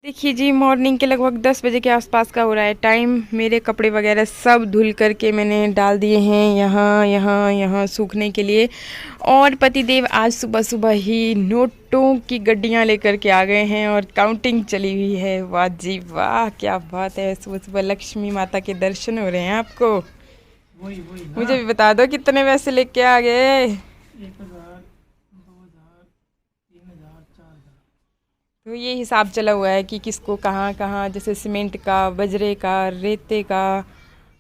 देखिए जी, मॉर्निंग के लगभग 10 बजे के आसपास का हो रहा है टाइम। मेरे कपड़े वगैरह सब धुल करके मैंने डाल दिए हैं यहाँ यहाँ यहाँ सूखने के लिए। और पतिदेव आज सुबह सुबह ही नोटों की गड्डियाँ लेकर के आ गए हैं और काउंटिंग चली हुई है। वाह जी वाह, क्या बात है। सुबह सुबह लक्ष्मी माता के दर्शन हो रहे हैं आपको। वही वही ना। मुझे भी बता दो कितने पैसे लेके आ गए। 1,000, 2,000, 3,000, 4,000। तो ये हिसाब चला हुआ है कि किसको कहाँ कहाँ, जैसे सीमेंट का, बजरे का, रेते का।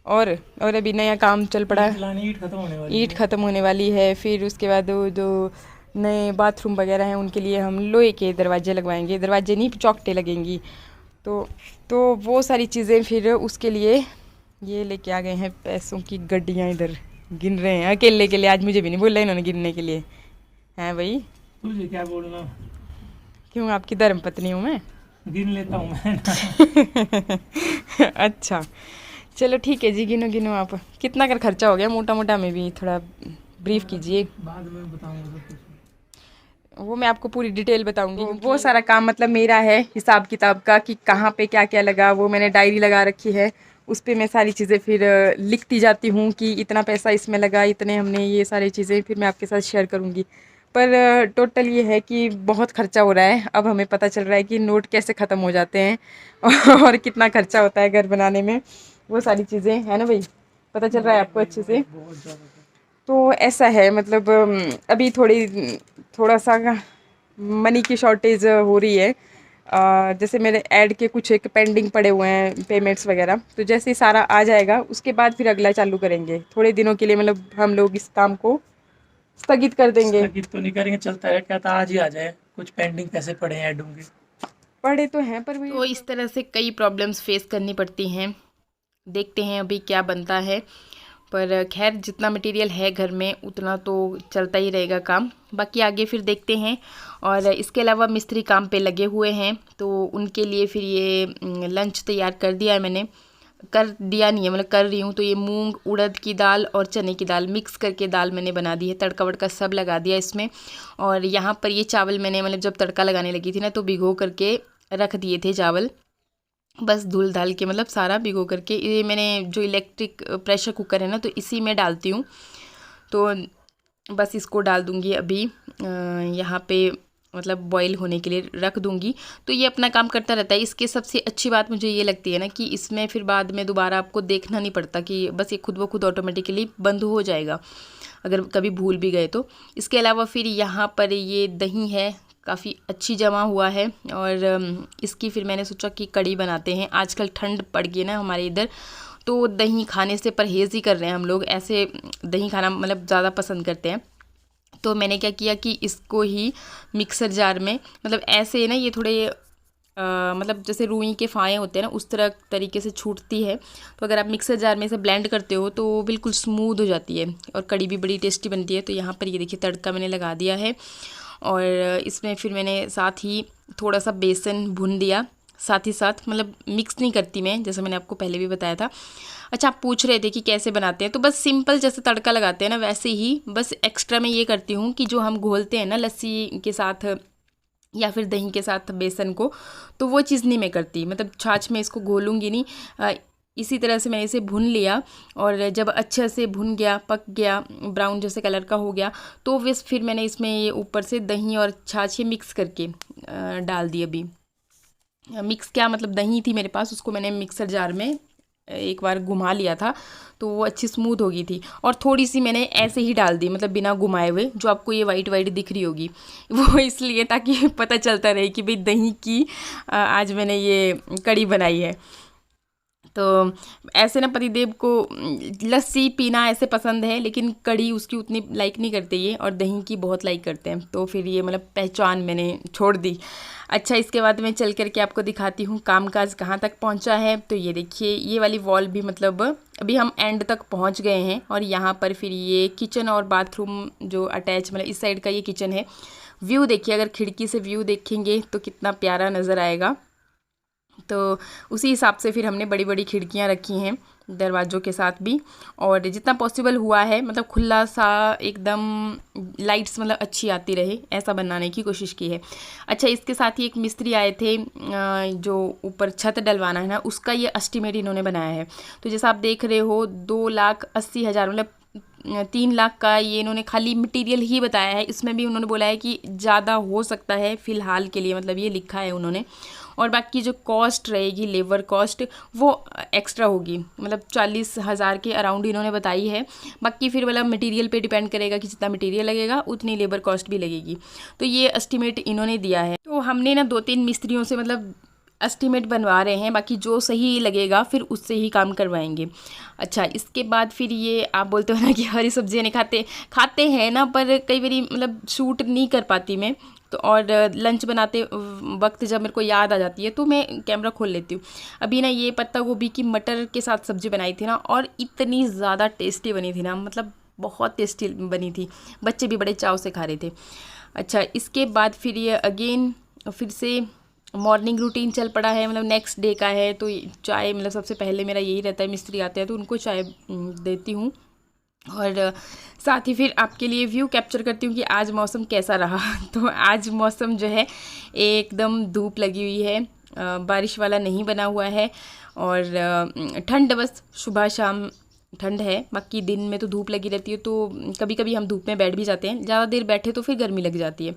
और अभी नया काम चल पड़ा है। ईट खत्म होने वाली ईंट है। ख़त्म होने वाली है। फिर उसके बाद वो जो नए बाथरूम वगैरह हैं उनके लिए हम लोहे के दरवाजे लगवाएंगे। दरवाजे नहीं, चौखटें लगेंगी। तो तो वो सारी चीज़ें फिर उसके लिए ये लेके आ गए हैं पैसों की गड्डियाँ। इधर गिन रहे हैं अकेले के लिए। आज मुझे भी नहीं बोला इन्होंने गिनने के लिए। हैं भाई, तुझे क्या बोलना, क्यों, आपकी धर्म पत्नी हूँ मैं। गिन लेता हूँ मैं ना। अच्छा, चलो ठीक है जी, गिनो गिनो आप। कितना कर खर्चा हो गया मोटा मोटा में भी थोड़ा ब्रीफ कीजिए। बाद में बताऊंगा सब कुछ। वो मैं आपको पूरी डिटेल बताऊंगी। वो सारा काम मतलब मेरा है, हिसाब किताब का, कि कहाँ पे क्या क्या लगा। वो मैंने डायरी लगा रखी है, उस पे मैं सारी चीज़ें फिर लिखती जाती हूँ कि इतना पैसा इसमें लगा, इतने हमने, ये सारी चीज़ें फिर मैं आपके साथ शेयर करूँगी। पर टोटल ये है कि बहुत खर्चा हो रहा है। अब हमें पता चल रहा है कि नोट कैसे ख़त्म हो जाते हैं और कितना खर्चा होता है घर बनाने में। वो सारी चीज़ें है ना भाई, पता चल रहा है आपको अच्छे से। बहुत ज़्यादा। तो ऐसा है मतलब अभी थोड़ा सा मनी की शॉर्टेज हो रही है। जैसे मेरे ऐड के कुछ एक पेंडिंग पड़े हुए हैं पेमेंट्स वगैरह। तो जैसे ही सारा आ जाएगा उसके बाद फिर अगला चालू करेंगे। थोड़े दिनों के लिए मतलब हम लोग इस काम को स्थगित कर देंगे। स्थगित तो नहीं करेंगे, चलता है, क्या था आज ही आ जाए। कुछ पेंडिंग पैसे पड़े हैं ऐडों के। पढ़े तो हैं पर तो इस तरह से कई प्रॉब्लम्स फेस करनी पड़ती हैं। देखते हैं अभी क्या बनता है। पर खैर जितना मटेरियल है घर में उतना तो चलता ही रहेगा काम। बाकी आगे फिर देखते हैं। और इसके अलावा मिस्त्री काम पे लगे हुए हैं, तो उनके लिए फिर ये लंच तैयार कर दिया है मैंने। कर दिया नहीं है, मतलब कर रही हूँ। तो ये मूंग उड़द की दाल और चने की दाल मिक्स करके दाल मैंने बना दी है। तड़का वड़का सब लगा दिया इसमें। और यहाँ पर ये चावल मैंने मतलब जब तड़का लगाने लगी थी ना, तो भिगो करके रख दिए थे चावल। बस धुल धाल के मतलब सारा भिगो करके, ये मैंने जो इलेक्ट्रिक प्रेशर कुकर है ना, तो इसी में डालती हूँ। तो बस इसको डाल दूँगी अभी यहाँ पे, मतलब बॉईल होने के लिए रख दूँगी। तो ये अपना काम करता रहता है। इसके सबसे अच्छी बात मुझे ये लगती है ना कि इसमें फिर बाद में दोबारा आपको देखना नहीं पड़ता, कि बस ये खुद ब खुद ऑटोमेटिकली बंद हो जाएगा अगर कभी भूल भी गए तो। इसके अलावा फिर यहाँ पर ये दही है, काफ़ी अच्छी जमा हुआ है। और इसकी फिर मैंने सोचा कि कड़ी बनाते हैं। आजकल ठंड पड़ गई ना हमारे इधर, तो दही खाने से परहेज़ ही कर रहे हैं हम लोग। ऐसे दही खाना मतलब ज़्यादा पसंद करते हैं। तो मैंने क्या किया कि इसको ही मिक्सर जार में, मतलब ऐसे ना ये थोड़े मतलब जैसे रुई के फाये होते हैं ना, उस तरह तरीके से छूटती है। तो अगर आप मिक्सर जार में इसे ब्लेंड करते हो तो वो बिल्कुल स्मूथ हो जाती है और कड़ी भी बड़ी टेस्टी बनती है। तो यहाँ पर ये देखिए तड़का मैंने लगा दिया है। और इसमें फिर मैंने साथ ही थोड़ा सा बेसन भून दिया। साथ ही साथ मतलब मिक्स नहीं करती मैं, जैसे मैंने आपको पहले भी बताया था। अच्छा, आप पूछ रहे थे कि कैसे बनाते हैं, तो बस सिंपल जैसे तड़का लगाते हैं ना वैसे ही। बस एक्स्ट्रा मैं ये करती हूँ कि जो हम घोलते हैं ना लस्सी के साथ या फिर दही के साथ बेसन को, तो वो चीज़ नहीं मैं करती। मतलब छाछ में इसको घोलूँगी नहीं। इसी तरह से मैंने इसे भून लिया। और जब अच्छे से भुन गया, पक गया, ब्राउन जैसे कलर का हो गया, तो बस फिर मैंने इसमें ये ऊपर से दही और छाछ ये मिक्स करके डाल दी। अभी मिक्स क्या, मतलब दही थी मेरे पास, उसको मैंने मिक्सर जार में एक बार घुमा लिया था, तो वो अच्छी स्मूथ हो गई थी। और थोड़ी सी मैंने ऐसे ही डाल दी, मतलब बिना घुमाए हुए, जो आपको ये वाइट वाइट दिख रही होगी वो इसलिए ताकि पता चलता रहे कि भाई दही की आज मैंने ये कड़ी बनाई है। तो ऐसे ना पतिदेव को लस्सी पीना ऐसे पसंद है, लेकिन कड़ी उसकी उतनी लाइक नहीं करते ये, और दही की बहुत लाइक करते हैं। तो फिर ये मतलब पहचान मैंने छोड़ दी। अच्छा, इसके बाद मैं चल करके आपको दिखाती हूँ कामकाज कहाँ तक पहुँचा है। तो ये देखिए, ये वाली वॉल भी मतलब अभी हम एंड तक पहुँच गए हैं। और यहाँ पर फिर ये किचन और बाथरूम जो अटैच, मतलब इस साइड का ये किचन है। व्यू देखिए, अगर खिड़की से व्यू देखेंगे तो कितना प्यारा नज़र आएगा। तो उसी हिसाब से फिर हमने बड़ी बड़ी खिड़कियाँ रखी हैं दरवाज़ों के साथ भी, और जितना पॉसिबल हुआ है मतलब खुला सा एकदम लाइट्स मतलब अच्छी आती रहे ऐसा बनाने की कोशिश की है। अच्छा, इसके साथ ही एक मिस्त्री आए थे जो ऊपर छत डलवाना है ना, उसका ये एस्टीमेट इन्होंने बनाया है। तो जैसा आप देख रहे हो 2,80,000 मतलब 3 लाख का ये इन्होंने खाली मटेरियल ही बताया है। इसमें भी उन्होंने बोला है कि ज़्यादा हो सकता है फ़िलहाल के लिए, मतलब ये लिखा है उन्होंने। और बाकी जो कॉस्ट रहेगी लेबर कॉस्ट वो एक्स्ट्रा होगी, मतलब 40,000 के अराउंड इन्होंने बताई है। बाकी फिर मतलब मटेरियल पे डिपेंड करेगा कि जितना मटेरियल लगेगा उतनी लेबर कॉस्ट भी लगेगी। तो ये एस्टीमेट इन्होंने दिया है। तो हमने ना 2-3 मिस्त्रियों से मतलब एस्टीमेट बनवा रहे हैं, बाकी जो सही लगेगा फिर उससे ही काम करवाएंगे। अच्छा, इसके बाद फिर ये आप बोलते हो ना कि हरी सब्जियाँ नहीं खाते हैं ना, पर कई बार मतलब शूट नहीं कर पाती मैं तो, और लंच बनाते वक्त जब मेरे को याद आ जाती है तो मैं कैमरा खोल लेती हूँ। अभी ना ये पत्ता गोभी की मटर के साथ सब्ज़ी बनाई थी ना, और इतनी ज़्यादा टेस्टी बनी थी ना, मतलब बहुत टेस्टी बनी थी, बच्चे भी बड़े चाव से खा रहे थे। अच्छा, इसके बाद फिर ये अगेन फिर से मॉर्निंग रूटीन चल पड़ा है, मतलब नेक्स्ट डे का है। तो चाय मतलब सबसे पहले मेरा यही रहता है, मिस्त्री आते हैं तो उनको चाय देती हूँ, और साथ ही फिर आपके लिए व्यू कैप्चर करती हूँ कि आज मौसम कैसा रहा। तो आज मौसम जो है एकदम धूप लगी हुई है, बारिश वाला नहीं बना हुआ है, और ठंड बस सुबह शाम ठंड है, बाकी दिन में तो धूप लगी रहती है। तो कभी कभी हम धूप में बैठ भी जाते हैं, ज़्यादा देर बैठे तो फिर गर्मी लग जाती है।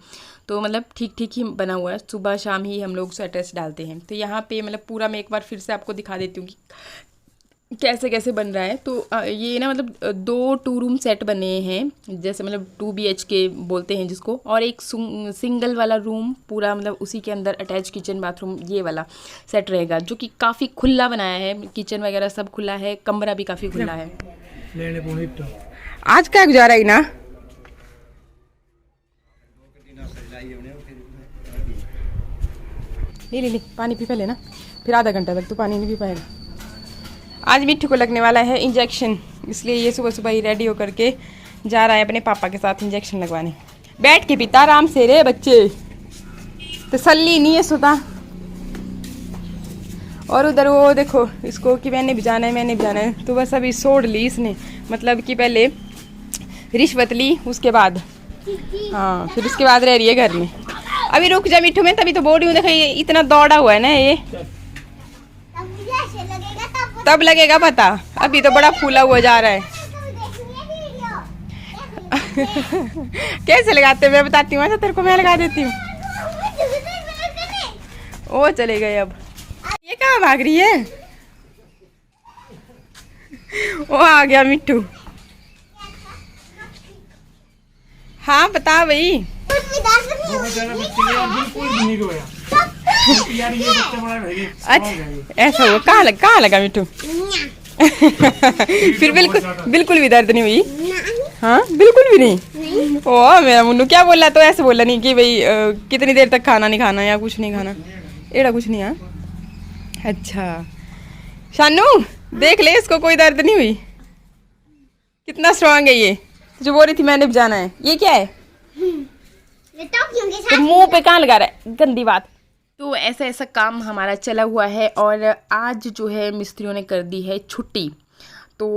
तो मतलब ठीक ठीक ही बना हुआ है, सुबह शाम ही हम लोग स्वेटर्स डालते हैं। तो यहाँ पे मतलब पूरा मैं एक बार फिर से आपको दिखा देती हूँ कि कैसे कैसे बन रहा है। तो ये ना मतलब 2 2 रूम सेट बने हैं, जैसे मतलब 2 BHK बोलते हैं जिसको, और एक सिंगल वाला रूम पूरा मतलब उसी के अंदर अटैच किचन बाथरूम ये वाला सेट रहेगा, जो कि काफ़ी खुला बनाया है। किचन वगैरह सब खुला है, कमरा भी काफ़ी खुला है। आज क्या गुजारा है ना, ले पानी पी पहले ना, फिर आधा घंटा तक तो पानी नहीं पी पाएगा। आज मिट्ठू को लगने वाला है इंजेक्शन, इसलिए ये सुबह सुबह ही रेडी होकर के जा रहा है अपने पापा के साथ इंजेक्शन लगवाने। बैठ के पीता आराम से रे बच्चे, तसल्ली नहीं है सुता। और उधर वो देखो इसको कि मैंने भी जाना है, तो बस अभी छोड़ ली इसने, मतलब कि पहले रिश्वत ली, उसके बाद हाँ फिर उसके बाद रह रही है घर में। अभी रुक जा मिट्ठू, में तभी तो बोल रही हूँ, देखो ये इतना दौड़ा हुआ है ना, ये तब लगेगा पता, अभी तो बड़ा फूला हुआ जा रहा है। कैसे लगाते मैं बताती हूँ, अच्छा तेरे को मैं लगा देती हूँ। वो चले गए, अब ये कहाँ भाग रही है, वो आ गया मिट्टू। हाँ बता भाई, अच्छा ऐसा हुआ, कहाँ लगा मिट्टू? फिर बिल्कुल भी दर्द नहीं हुई? हाँ बिल्कुल भी नहीं। ओ मेरा मुन्नू क्या बोला, तो ऐसे बोला नहीं कि भाई कितनी देर तक खाना नहीं खाना या कुछ नहीं खाना, एड़ा कुछ नहीं। हाँ अच्छा शानू देख ले, इसको कोई दर्द नहीं हुई, कितना स्ट्रांग है ये। जो बोल रही थी मैंने भी जाना है, ये क्या है तो मुंह पे कहाँ लगा रहा है, गंदी बात। तो ऐसा ऐसा काम हमारा चला हुआ है, और आज जो है मिस्त्रियों ने कर दी है छुट्टी। तो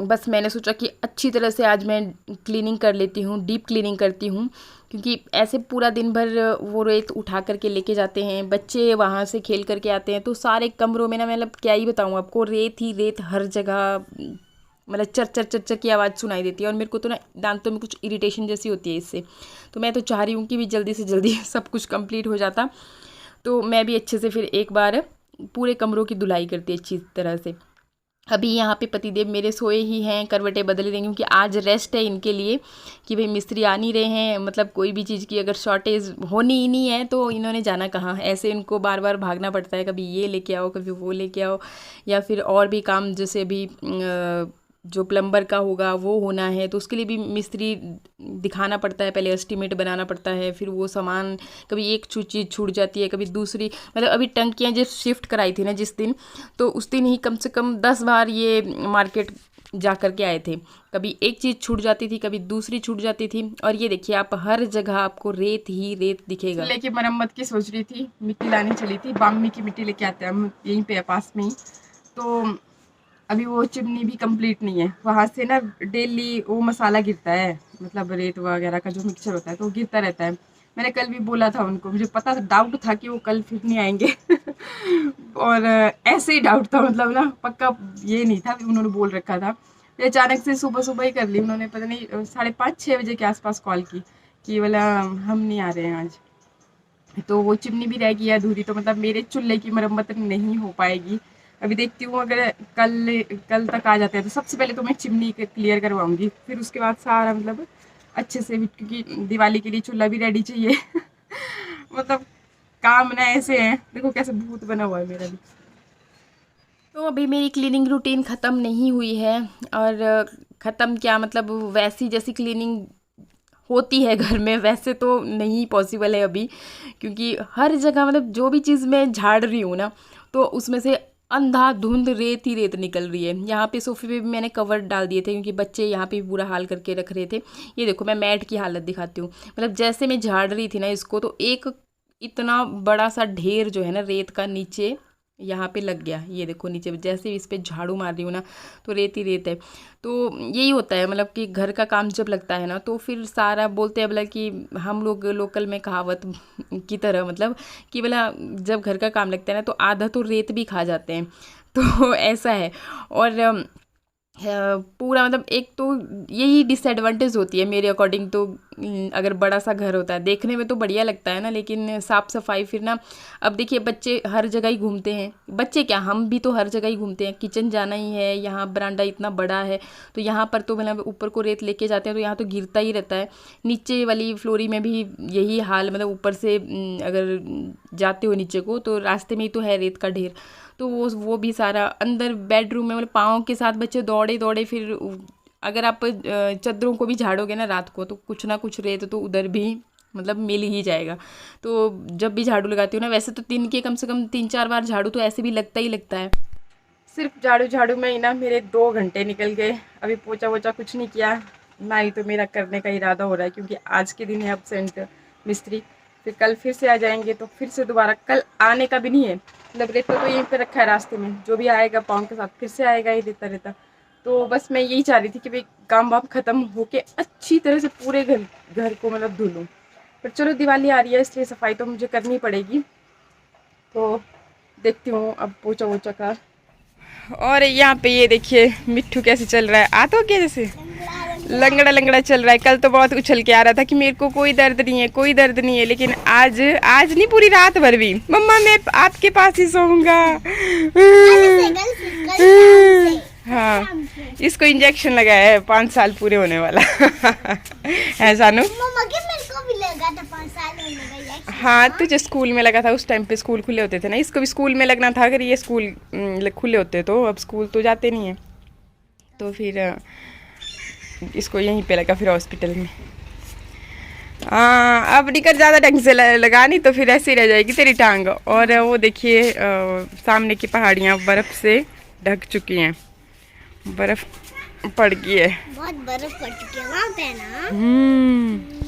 बस मैंने सोचा कि अच्छी तरह से आज मैं क्लीनिंग कर लेती हूँ, डीप क्लीनिंग करती हूँ, क्योंकि ऐसे पूरा दिन भर वो रेत उठा करके लेके जाते हैं, बच्चे वहाँ से खेल करके आते हैं, तो सारे कमरों में ना मतलब क्या ही बताऊँ आपको, रेत ही रेत हर जगह, मतलब चर चर चर चर की आवाज़ सुनाई देती है। और मेरे को तो ना दांतों में कुछ इरिटेशन जैसी होती है इससे, तो मैं तो चाह रही हूँ कि भी जल्दी से जल्दी सब कुछ कंप्लीट हो जाता, तो मैं भी अच्छे से फिर एक बार पूरे कमरों की धुलाई करती अच्छी तरह से। अभी यहाँ पे पतिदेव मेरे सोए ही हैं, करवटें बदल रही हैं, क्योंकि आज रेस्ट है इनके लिए कि भाई मिस्त्री आ नहीं रहे हैं, मतलब कोई भी चीज़ की अगर शॉर्टेज होनी ही नहीं है तो इन्होंने जाना कहाँ, ऐसे इनको बार बार भागना पड़ता है, कभी ये लेके आओ कभी वो लेके आओ, या फिर और भी काम जैसे अभी जो प्लम्बर का होगा वो होना है, तो उसके लिए भी मिस्त्री दिखाना पड़ता है, पहले एस्टीमेट बनाना पड़ता है, फिर वो सामान कभी एक चीज़ छूट जाती है कभी दूसरी। मतलब अभी टंकियाँ जो शिफ्ट कराई थी ना जिस दिन, तो उस दिन ही कम से कम 10 बार ये मार्केट जा कर के आए थे। कभी एक चीज़ छूट जाती थी, कभी दूसरी छूट जाती थी। और ये देखिए आप हर जगह आपको रेत ही रेत दिखेगा। लेके मरम्मत की सोच रही थी, मिट्टी लानी चली थी, बामी की मिट्टी लेके आते हैं हम यहीं पे पास में ही। तो अभी वो चिमनी भी कंप्लीट नहीं है, वहाँ से ना डेली वो मसाला गिरता है, मतलब रेत वगैरह का जो मिक्सचर होता है तो वो गिरता रहता है। मैंने कल भी बोला था उनको, मुझे पता था, डाउट था कि वो कल फिर नहीं आएंगे और ऐसे ही डाउट था, मतलब ना पक्का ये नहीं था, उन्होंने बोल रखा था। फिर अचानक से सुबह सुबह ही कर ली उन्होंने, पता नहीं 5:30-6 बजे के आसपास कॉल की कि बोला हम नहीं आ रहे हैं आज। तो वो चिमनी भी रह गई है अधूरी, तो मतलब मेरे चूल्हे की मरम्मत नहीं हो पाएगी। अभी देखती हूँ, अगर कल तक आ जाते हैं तो सबसे पहले तो मैं चिमनी क्लियर करवाऊंगी, फिर उसके बाद सारा मतलब अच्छे से, क्योंकि दिवाली के लिए चूल्हा भी रेडी चाहिए मतलब काम ना ऐसे हैं, देखो कैसे भूत बना हुआ है मेरा भी। तो अभी मेरी क्लीनिंग रूटीन ख़त्म नहीं हुई है, और ख़त्म क्या मतलब वैसी जैसी क्लीनिंग होती है घर में वैसे तो नहीं पॉसिबल है अभी, क्योंकि हर जगह मतलब जो भी चीज़ मैं झाड़ रही हूँ ना, तो उसमें से अंधाधुंध रेत ही रेत निकल रही है। यहाँ पे सोफे पे भी मैंने कवर डाल दिए थे, क्योंकि बच्चे यहाँ पे भी बुरा हाल करके रख रहे थे। ये देखो मैं मैट की हालत दिखाती हूँ, मतलब जैसे मैं झाड़ रही थी ना इसको, तो एक इतना बड़ा सा ढेर जो है ना रेत का नीचे यहाँ पे लग गया। ये देखो नीचे जैसे इस पे झाड़ू मार रही हूँ ना, तो रेत ही रेत है। तो यही होता है, मतलब कि घर का काम जब लगता है ना, तो फिर सारा बोलते हैं बोला कि हम लोग लोकल में कहावत की तरह, मतलब कि बोला जब घर का काम लगता है ना, तो आधा तो रेत भी खा जाते हैं। तो ऐसा है। और पूरा मतलब एक तो यही डिसएडवांटेज होती है मेरे अकॉर्डिंग तो। अगर बड़ा सा घर होता है देखने में तो बढ़िया लगता है ना, लेकिन साफ़ सफाई फिर ना, अब देखिए बच्चे हर जगह ही घूमते हैं, बच्चे क्या हम भी तो हर जगह ही घूमते हैं। किचन जाना ही है, यहाँ बरांडा इतना बड़ा है, तो यहाँ पर तो मतलब ऊपर को रेत लेके जाते हैं तो यहाँ तो गिरता ही रहता है। नीचे वाली फ्लोरी में भी यही हाल, मतलब ऊपर से अगर जाते हो नीचे को तो रास्ते में ही तो है रेत का ढेर। तो वो भी सारा अंदर बेडरूम में, मतलब पाँव के साथ बच्चे दौड़े दौड़े, फिर अगर आप चादरों को भी झाड़ोगे ना रात को, तो कुछ ना कुछ रेत तो उधर भी मतलब मिल ही जाएगा। तो जब भी झाड़ू लगाती हूँ ना, वैसे तो दिन के कम से कम 3-4 बार झाड़ू तो ऐसे भी लगता ही लगता है। सिर्फ झाड़ू में ही ना मेरे 2 घंटे निकल गए। अभी पोछा वोछा कुछ नहीं किया, ना ही तो मेरा करने का इरादा हो रहा है, क्योंकि आज के दिन है एब्सेंट मिस्त्री। फिर कल फिर से आ जाएंगे, तो फिर से दोबारा कल आने का भी नहीं है, मतलब रेता तो यहीं पे रखा है रास्ते में, जो भी आएगा पाँव के साथ फिर से आएगा ही रेता रेता। तो बस मैं यही चाह रही थी कि भाई काम वाम खत्म होके अच्छी तरह से पूरे घर को मतलब धो लूँ। पर चलो दिवाली आ रही है, इसलिए सफाई तो मुझे करनी पड़ेगी। तो देखती हूँ अब पोछा वोछा का। और यहाँ पे ये देखिए मिट्ठू कैसे चल रहा है, आता हो क्या जैसे लंगड़ा लंगड़ा चल रहा है। कल तो बहुत उछल के आ रहा था कि मेरे को कोई दर्द नहीं है, कोई दर्द नहीं है, लेकिन आज नहीं, पूरी रात भर भी मम्मा मैं आपके पास ही सोऊंगा। हाँ, इसको इंजेक्शन लगाया है 5 साल पूरे होने वाला है सानू। हाँ, तुझे स्कूल में लगा था, उस टाइम पे स्कूल खुले होते थे ना, इसको भी स्कूल में लगना था। अगर ये स्कूल खुले होते तो, अब स्कूल तो जाते नहीं है, तो फिर इसको यहीं पे लगा, फिर हॉस्पिटल में। हाँ, अब निकल ज़्यादा ढंग से लगा नहीं तो फिर ऐसे ही रह जाएगी तेरी टांग। और वो देखिए सामने की पहाड़ियाँ बर्फ़ से ढक चुकी हैं, बर्फ़ पड़ गई है, बहुत बर्फ पड़ चुकी है वहाँ पे ना।